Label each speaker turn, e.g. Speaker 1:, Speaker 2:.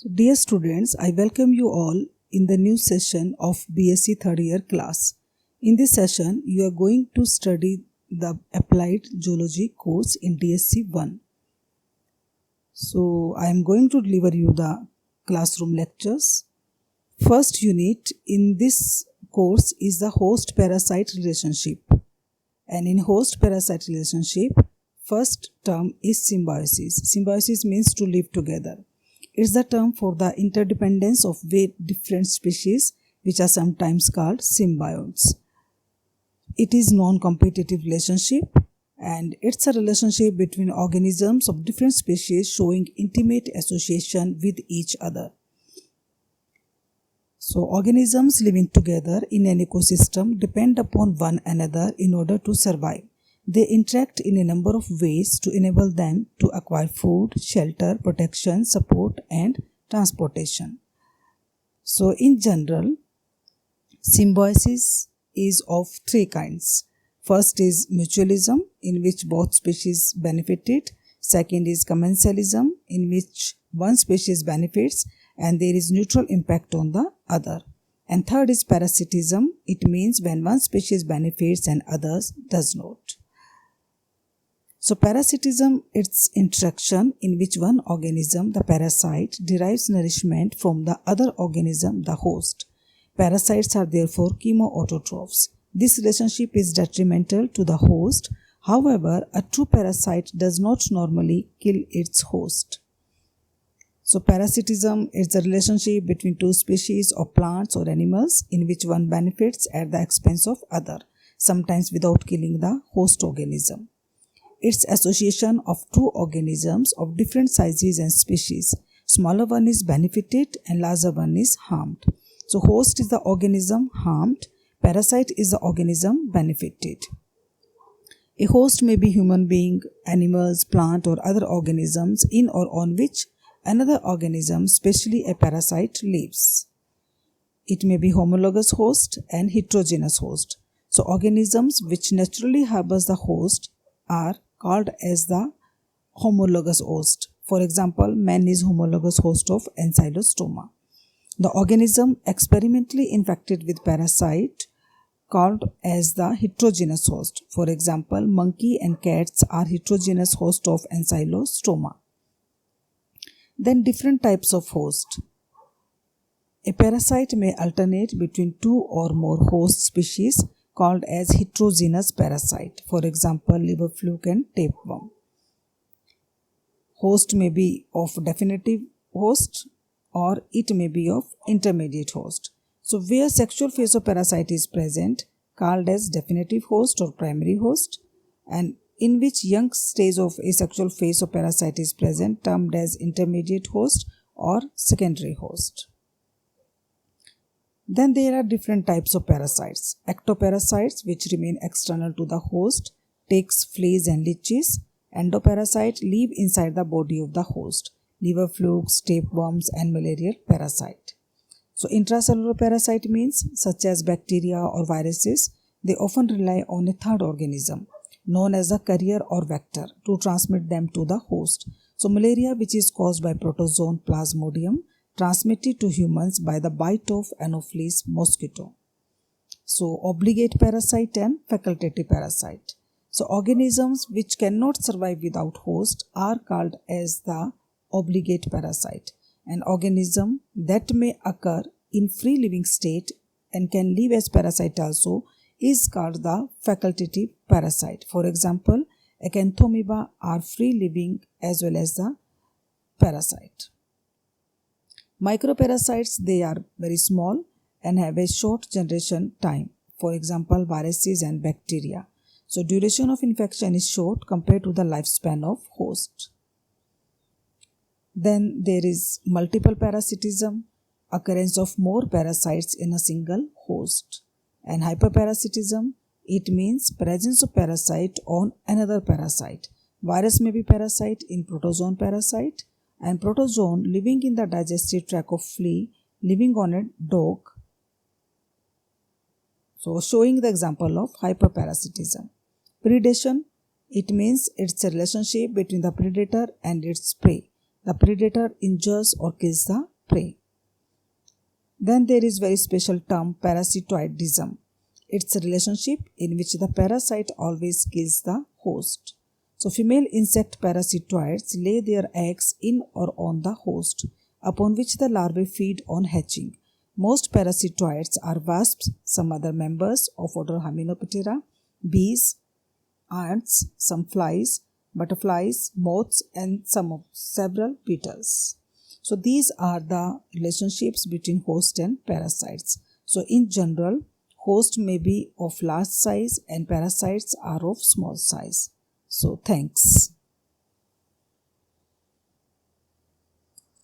Speaker 1: So, dear students, I welcome you all in the new session of BSc third year class. In this session, you are going to study the Applied Geology course in DSC 1. So, I am going to deliver you the classroom lectures. First unit in this course is the host-parasite relationship. And in host-parasite relationship, first term is symbiosis. Symbiosis means to live together. It's the term for the interdependence of very different species which are sometimes called symbionts. It is non-competitive relationship and it's a relationship between organisms of different species showing intimate association with each other. So organisms living together in an ecosystem depend upon one another in order to survive. They interact in a number of ways to enable them to acquire food, shelter, protection, support, and transportation. So, in general, symbiosis is of three kinds. First is mutualism, in which both species benefited. Second is commensalism, in which one species benefits and there is neutral impact on the other. And third is parasitism. It means when one species benefits and others does not. So parasitism, it's interaction in which one organism, the parasite, derives nourishment from the other organism, the host. Parasites are therefore chemoautotrophs. This relationship is detrimental to the host. However, a true parasite does not normally kill its host. So parasitism is the relationship between two species of plants or animals in which one benefits at the expense of other, sometimes without killing the host organism. It's association of two organisms of different sizes and species. Smaller one is benefited and larger one is harmed. So host is the organism harmed, parasite is the organism benefited. A host may be human being, animals, plant or other organisms in or on which another organism, especially a parasite, lives. It may be homologous host and heterogeneous host. So organisms which naturally harbors the host are called as the homologous host. For example, man is homologous host of Ancylostoma. The organism experimentally infected with parasite called as the heterogeneous host. For example, monkey and cats are heterogeneous host of Ancylostoma. Then different types of host. A parasite may alternate between two or more host species called as heterogeneous parasite. For example, liver fluke and tapeworm. Host may be of definitive host or it may be of intermediate host. So where sexual phase of parasite is present, called as definitive host or primary host, and in which young stage of asexual phase of parasite is present, termed as intermediate host or secondary host. Then there are different types of parasites. Ectoparasites, which remain external to the host, takes fleas and leeches. Endoparasite live inside the body of the host. Liver flukes, tapeworms and malarial parasite. So intracellular parasite means such as bacteria or viruses. They often rely on a third organism known as a carrier or vector to transmit them to the host. So malaria, which is caused by protozoan Plasmodium, transmitted to humans by the bite of Anopheles mosquito. So obligate parasite and facultative parasite. So organisms which cannot survive without host are called as the obligate parasite. An organism that may occur in free living state and can live as parasite also is called the facultative parasite. For example, Acanthamoeba are free living as well as the parasite. Microparasites, they are very small and have a short generation time. For example, viruses and bacteria. So duration of infection is short compared to the lifespan of host. Then there is multiple parasitism, occurrence of more parasites in a single host. And hyperparasitism, it means presence of parasite on another parasite. Virus may be parasite in protozoan parasite, and protozoan living in the digestive tract of flea living on a dog. So showing the example of hyperparasitism. Predation, it means it's a relationship between the predator and its prey. The predator injures or kills the prey. Then there is very special term parasitoidism. It's a relationship in which the parasite always kills the host. So female insect parasitoids lay their eggs in or on the host, upon which the larvae feed on hatching. Most parasitoids are wasps, some other members of order Hymenoptera, bees, ants, some flies, butterflies, moths, and several beetles. So these are the relationships between host and parasites. So in general, host may be of large size and parasites are of small size. So thanks.